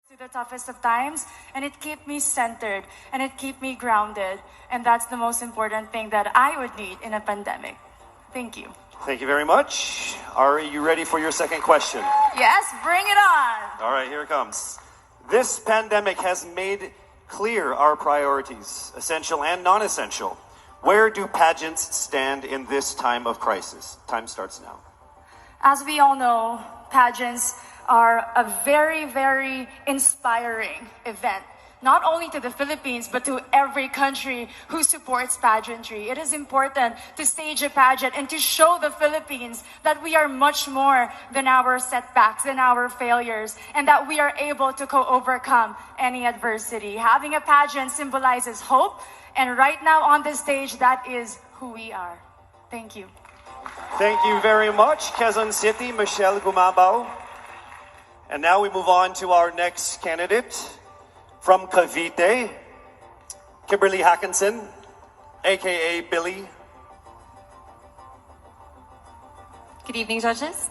to the toughest of times, and it kept me centered and it kept me grounded, and that's the most important thing that I would need in a pandemic. Thank you. Thank you very much. Are you ready for your second question? Yes, bring it on. All right, here it comes. This pandemic has made clear our priorities, essential and non-essential. Where do pageants stand in this time of crisis? Time starts now. As we all know, pageants are a very, very inspiring event, not only to the Philippines, but to every country who supports pageantry. It is important to stage a pageant and to show the Philippines that we are much more than our setbacks and our failures, and that we are able to overcome any adversity. Having a pageant symbolizes hope, and right now on this stage, that is who we are. Thank you. Thank you very much, Quezon City, Michelle Gumabao. And now we move on to our next candidate from Cavite, Kimberly Hackinson, aka Billy. Good evening, judges.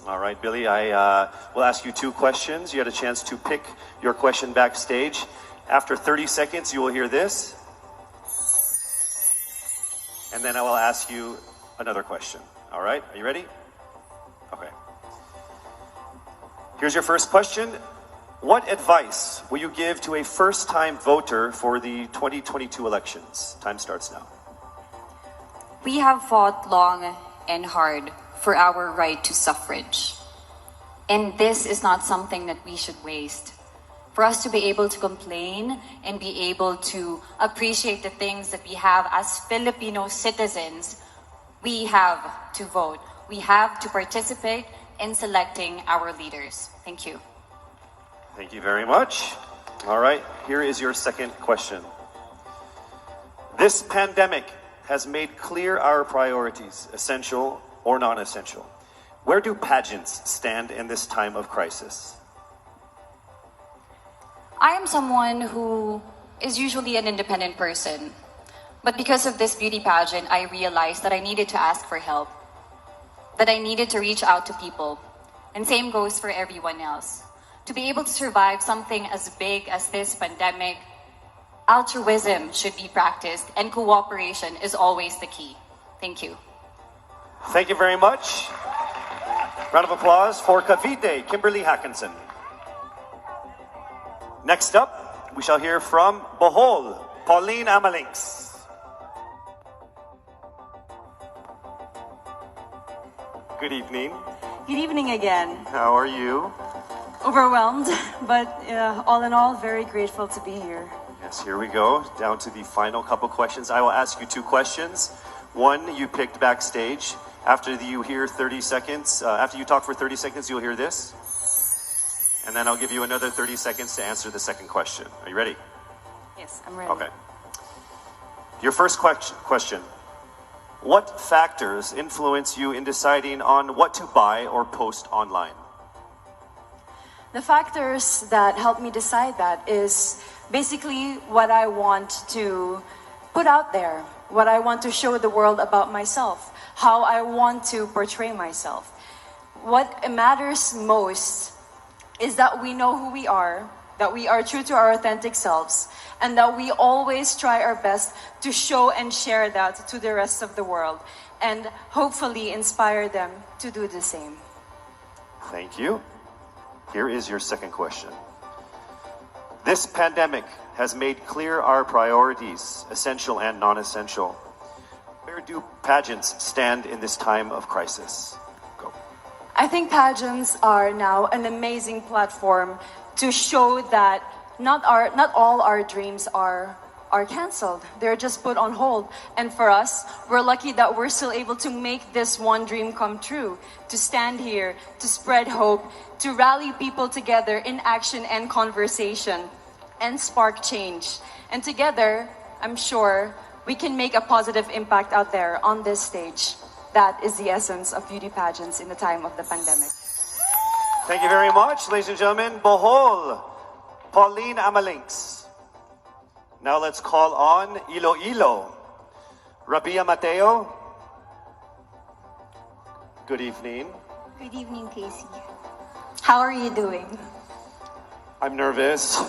All right, Billy, I will ask you two questions. You had a chance to pick your question backstage. After 30 seconds, you will hear this. And then I will ask you another question. All right, are you ready? Okay. Here's your first question. What advice will you give to a first-time voter for the 2022 elections? Time starts now. We have fought long and hard for our right to suffrage. And this is not something that we should waste. For us to be able to complain and be able to appreciate the things that we have as Filipino citizens, we have to vote. We have to participate in selecting our leaders. Thank you. Thank you very much. All right, here is your second question. This pandemic has made clear our priorities, essential or non-essential. Where do pageants stand in this time of crisis? I am someone who is usually an independent person. But because of this beauty pageant, I realized that I needed to ask for help, that I needed to reach out to people. And same goes for everyone else. To be able to survive something as big as this pandemic, altruism should be practiced and cooperation is always the key. Thank you. Thank you very much. Round of applause for Cavite, Kimberly Hackinson. Next up, we shall hear from Bohol, Pauline Amelinckx. Good evening. Good evening again. How are you? Overwhelmed, but all in all, very grateful to be here. Yes, here we go. Down to the final couple questions. I will ask you two questions. One you picked backstage. After you hear 30 seconds, after you talk for 30 seconds, you'll hear this. And then I'll give you another 30 seconds to answer the second question. Are you ready? Yes, I'm ready. Okay. Your first question. What factors influence you in deciding on what to buy or post online? The factors that help me decide that is basically what I want to put out there, what I want to show the world about myself, how I want to portray myself. What matters most is that we know who we are, that we are true to our authentic selves, and that we always try our best to show and share that to the rest of the world, and hopefully inspire them to do the same. Thank you. Here is your second question. This pandemic has made clear our priorities, essential and non-essential. Where do pageants stand in this time of crisis? Go. I think pageants are now an amazing platform to show that not all our dreams are canceled. They're just put on hold. And for us, we're lucky that we're still able to make this one dream come true, to stand here, to spread hope, to rally people together in action and conversation, and spark change. And together, I'm sure we can make a positive impact out there on this stage. That is the essence of beauty pageants in the time of the pandemic. Thank you very much, ladies and gentlemen. Bohol, Pauline Amelinckx. Now let's call on Iloilo, Rabiya Mateo. Good evening. Good evening, Casey. How are you doing? I'm nervous.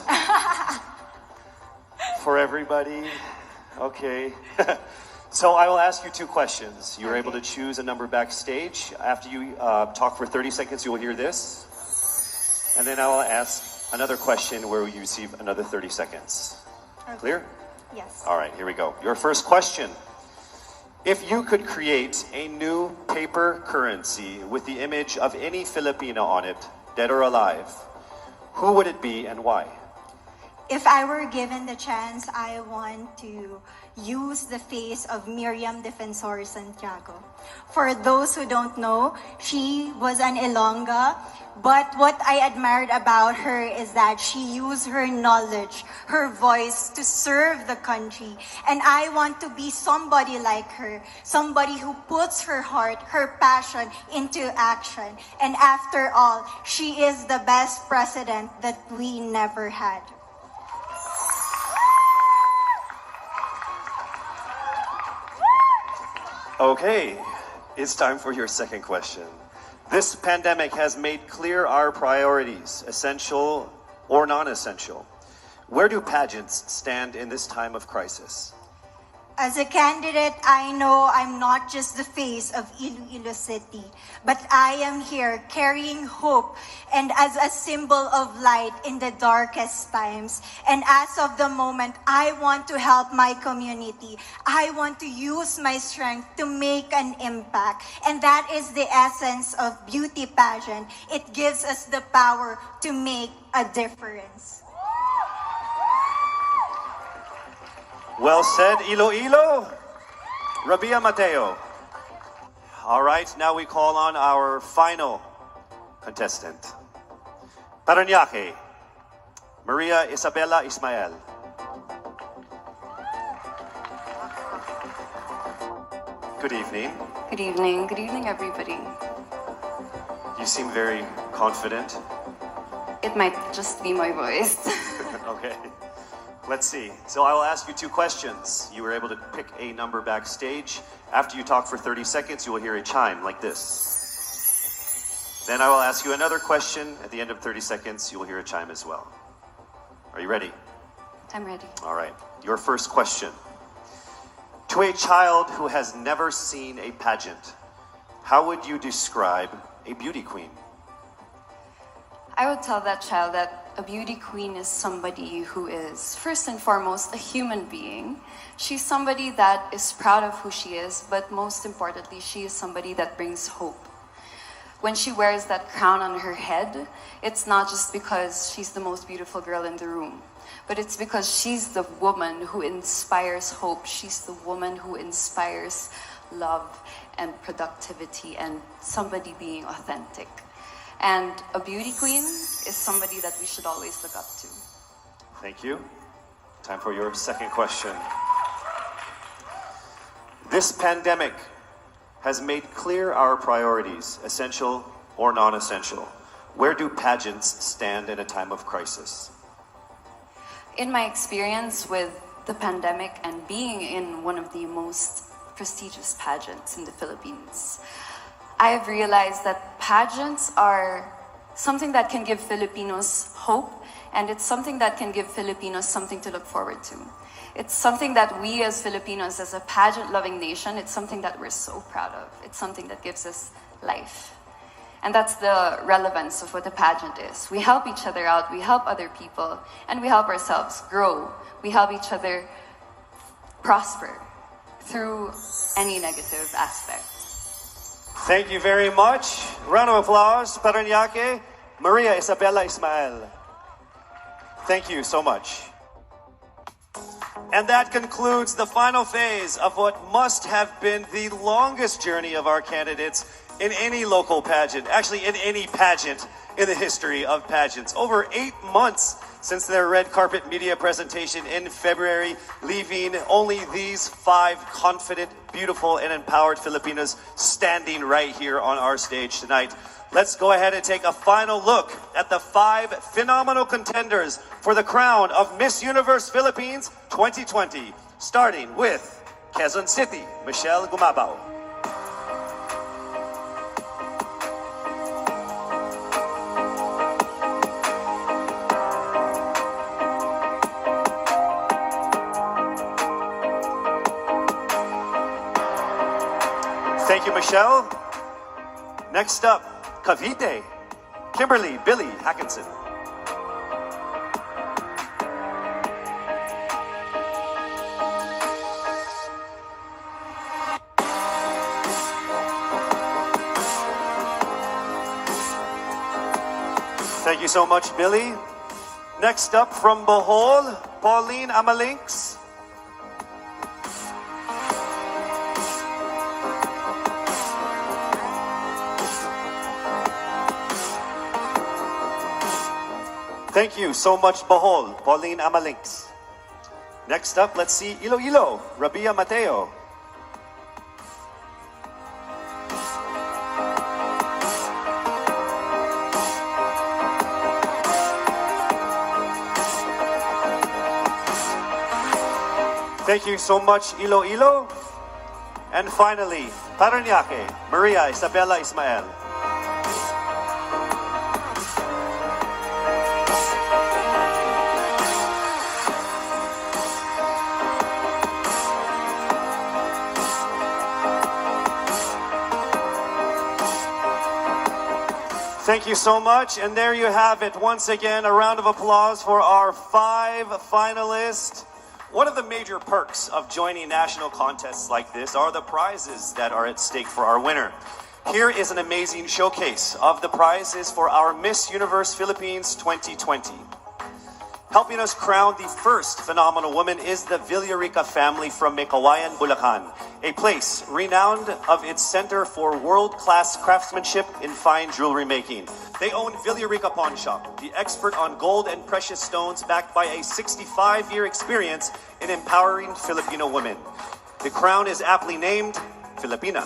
For everybody. Okay. So I will ask you two questions. You're able to choose a number backstage. After you talk for 30 seconds, you will hear this. And then I will ask another question where you receive another 30 seconds. Okay. Clear? Yes. All right, here we go. Your first question. If you could create a new paper currency with the image of any Filipino on it, dead or alive, who would it be and why? If I were given the chance, I want to use the face of Miriam Defensor Santiago. For those who don't know, she was an Ilongga, but what I admired about her is that she used her knowledge, her voice to serve the country. And I want to be somebody like her, somebody who puts her heart, her passion into action. And after all, she is the best president that we never had. Okay, it's time for your second question. This pandemic has made clear our priorities, essential or non-essential. Where do pageants stand in this time of crisis? As a candidate, I know I'm not just the face of Iloilo City, but I am here carrying hope and as a symbol of light in the darkest times. And as of the moment, I want to help my community. I want to use my strength to make an impact. And that is the essence of beauty pageant. It gives us the power to make a difference. Well said, Iloilo. Rabiya Mateo. All right, now we call on our final contestant. Paranaque, Maria Isabella Ismail. Good evening. Good evening. Good evening, everybody. You seem very confident. It might just be my voice. Okay. Let's see. So I will ask you two questions. You were able to pick a number backstage. After you talk for 30 seconds, you will hear a chime like this. Then I will ask you another question. At the end of 30 seconds, you will hear a chime as well. Are you ready? I'm ready. All right. Your first question. To a child who has never seen a pageant, how would you describe a beauty queen? I would tell that child that a beauty queen is somebody who is, first and foremost, a human being. She's somebody that is proud of who she is, but most importantly, she is somebody that brings hope. When she wears that crown on her head, it's not just because she's the most beautiful girl in the room, but it's because she's the woman who inspires hope. She's the woman who inspires love and productivity and somebody being authentic. And a beauty queen is somebody that we should always look up to. Thank you. Time for your second question. This pandemic has made clear our priorities, essential or non-essential. Where do pageants stand in a time of crisis? In my experience with the pandemic and being in one of the most prestigious pageants in the Philippines, I have realized that pageants are something that can give Filipinos hope, and it's something that can give Filipinos something to look forward to. It's something that we as Filipinos, as a pageant-loving nation, it's something that we're so proud of. It's something that gives us life. And that's the relevance of what a pageant is. We help each other out, we help other people, and we help ourselves grow. We help each other prosper through any negative aspect. Thank you very much. Round of applause, Paranaque, Maria Isabella Ismail. Thank you so much. And that concludes the final phase of what must have been the longest journey of our candidates in any local pageant, actually in any pageant in the history of pageants. Over 8 months since their red carpet media presentation in February, leaving only these 5 confident, beautiful, and empowered Filipinos standing right here on our stage tonight. Let's go ahead and take a final look at the 5 phenomenal contenders for the crown of Miss Universe Philippines 2020, starting with Quezon City, Michelle Gumabao. you, Michelle. Next up, Cavite, Kimberly Hackinson. Thank you so much, Billy. Next up from Bohol, Pauline Amelinckx. Thank you so much, Bohol, Pauline Amelinckx. Next up, let's see Iloilo, Rabiya Mateo. Thank you so much, Iloilo. And finally, Parañaque, Maria Isabella Ismail. Thank you so much. And there you have it. Once again, a round of applause for our 5 finalists. One of the major perks of joining national contests like this are the prizes that are at stake for our winner. Here is an amazing showcase of the prizes for our Miss Universe Philippines 2020. Helping us crown the first phenomenal woman is the Villarica family from Mekawayan, Bulacan, a place renowned of its center for world-class craftsmanship in fine jewelry making. They own Villarica Pawn Shop, the expert on gold and precious stones, backed by a 65-year experience in empowering Filipino women. The crown is aptly named Filipina.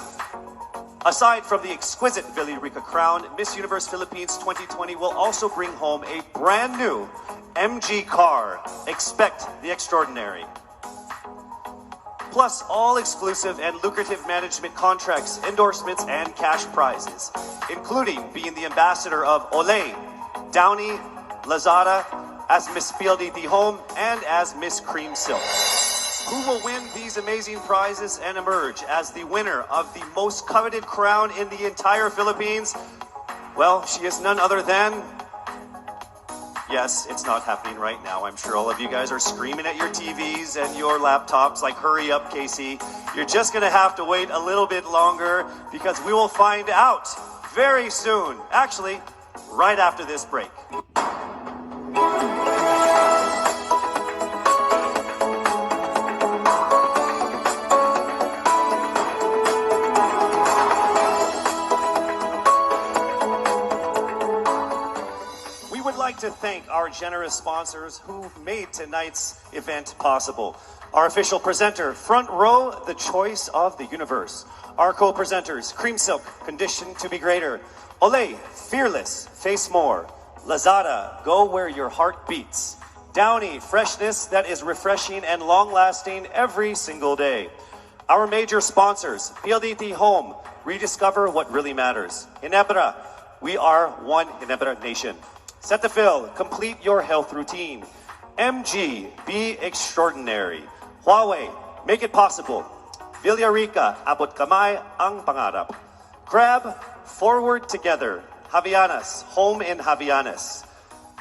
Aside from the exquisite Villarica crown, Miss Universe Philippines 2020 will also bring home a brand new MG car. Expect the extraordinary. Plus all exclusive and lucrative management contracts, endorsements, and cash prizes, including being the ambassador of Olay, Downy, Lazada, as Miss PLDT Home, and as Miss Cream Silk. Who will win these amazing prizes and emerge as the winner of the most coveted crown in the entire Philippines? Well, she is none other than... Yes, it's not happening right now. I'm sure all of you guys are screaming at your TVs and your laptops like, hurry up, Casey. You're just going to have to wait a little bit longer because we will find out very soon. Actually, right after this break. To thank our generous sponsors who made tonight's event possible. Our official presenter, Front Row, the choice of the universe. Our co-presenters, Cream Silk, Conditioned to be Greater. Olay, Fearless, Face More. Lazada, Go Where Your Heart Beats. Downy, Freshness that is refreshing and long-lasting every single day. Our major sponsors, PLDT Home, rediscover what really matters. Ginebra, we are one Ginebra nation. Cetaphil, complete your health routine. MG, be extraordinary. Huawei, make it possible. Villarica, abot kamay ang pangarap. Grab, forward together. Javianas, home in Javianas.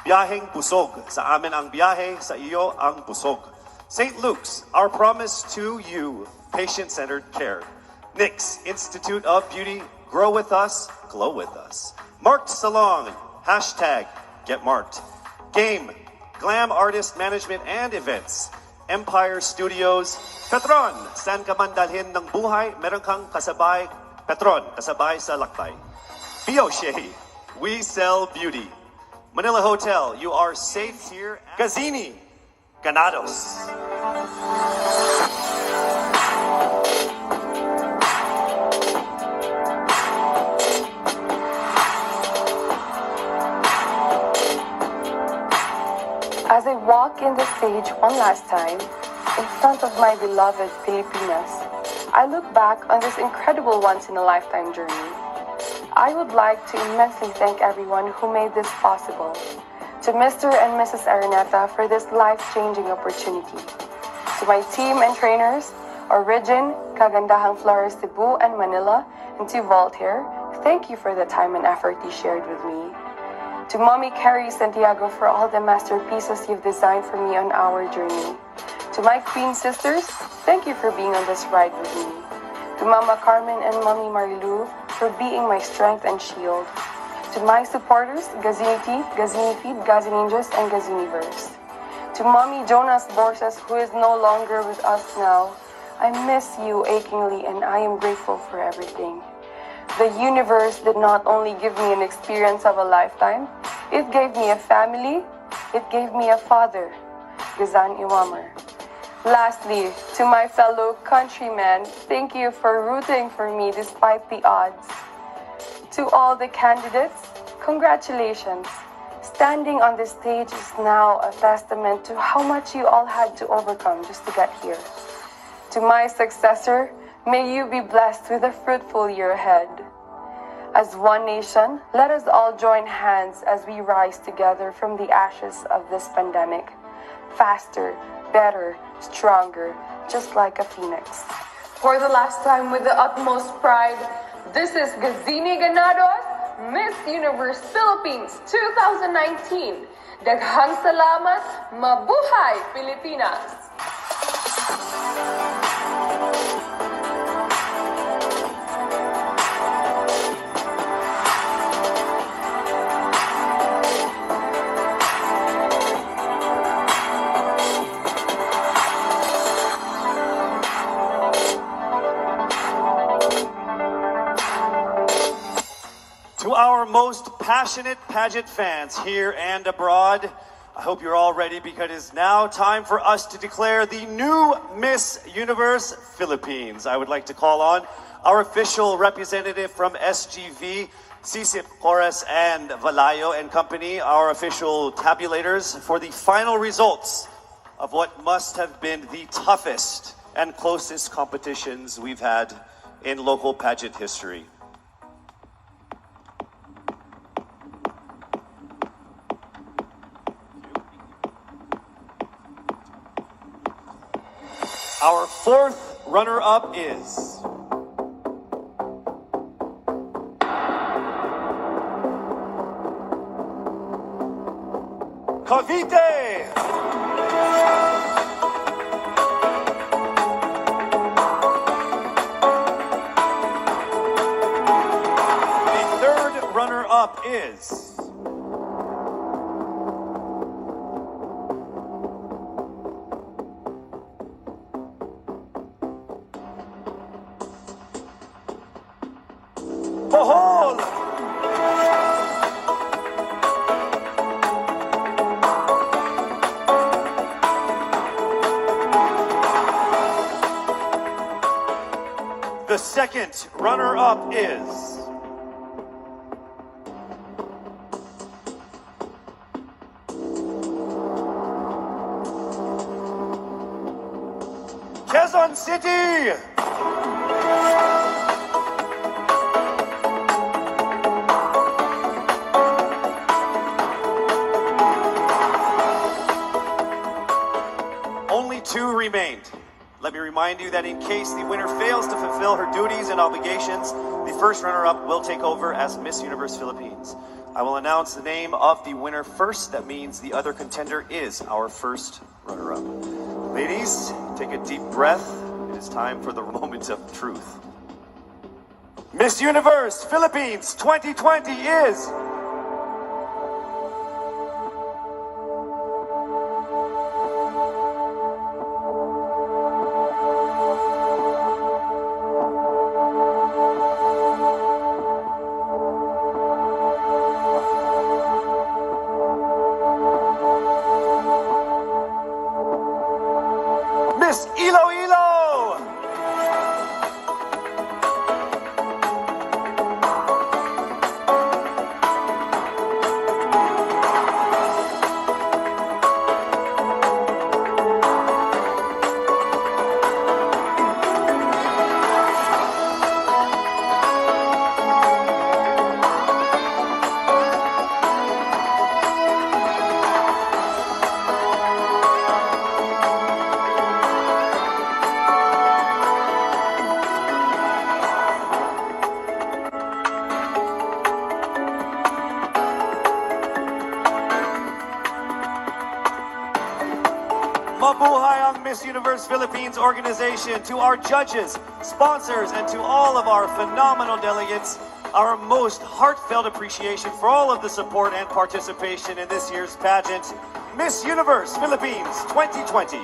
Biyaheng busog, sa amin ang biyahe, sa iyo ang busog. St. Luke's, our promise to you, patient-centered care. NYX, Institute of Beauty, grow with us, glow with us. Marked Salon, hashtag, Get Marked. Game, Glam Artist Management and Events. Empire Studios. Petron, saan ka man dalhin ng buhay, meron kang kasabay. Petron, kasabay sa lakbay. Bioche, we sell beauty. Manila Hotel, you are safe here. Gazini Ganados. As I walk in the stage one last time, in front of my beloved Filipinas, I look back on this incredible once-in-a-lifetime journey. I would like to immensely thank everyone who made this possible. To Mr. and Mrs. Araneta for this life-changing opportunity. To my team and trainers, Origin, Kagandahang Flores Cebu and Manila, And to Voltaire, thank you for the time and effort you shared with me. To Mommy Carrie Santiago for all the masterpieces you've designed for me on our journey. To my Queen sisters, thank you for being on this ride with me. To Mama Carmen and Mommy Marilu for being my strength and shield. To my supporters, Gazini Tea, Gazini Feed, Gazininjas, and Gaziniverse. To Mommy Jonas Borges, who is no longer with us now, I miss you achingly and I am grateful for everything. The universe did not only give me an experience of a lifetime, it gave me a family, it gave me a father, Gazan Iwamer. Lastly, to my fellow countrymen, thank you for rooting for me despite the odds. To all the candidates, congratulations. Standing on this stage is now a testament to how much you all had to overcome just to get here. To my successor, may you be blessed with a fruitful year ahead. As one nation, let us all join hands as we rise together from the ashes of this pandemic. Faster, better, stronger, just like a phoenix. For the last time, with the utmost pride, this is Gazini Ganados, Miss Universe Philippines 2019. Daghang salamat, mabuhay Pilipinas! To our most passionate pageant fans here and abroad, I hope you're all ready because it is now time for us to declare the new Miss Universe Philippines. I would like to call on our official representative from SGV, Sisip, Cores, and Valayo and Company, our official tabulators, for the final results of what must have been the toughest and closest competitions we've had in local pageant history. Our fourth runner-up is Cavite. The third runner-up is Bohol! The second runner-up is Quezon City! Only two remained. Let me remind you that in case the winner fails to fulfill her duties and obligations, the first runner-up will take over as Miss Universe Philippines. I will announce the name of the winner first. That means the other contender is our first runner-up. Ladies, take a deep breath. It is time for the moment of truth. Miss Universe Philippines 2020 is Miss Iloilo! Mabuhay ang Miss Universe Philippines organization. To our judges, sponsors, and to all of our phenomenal delegates, our most heartfelt appreciation for all of the support and participation in this year's pageant, Miss Universe Philippines 2020.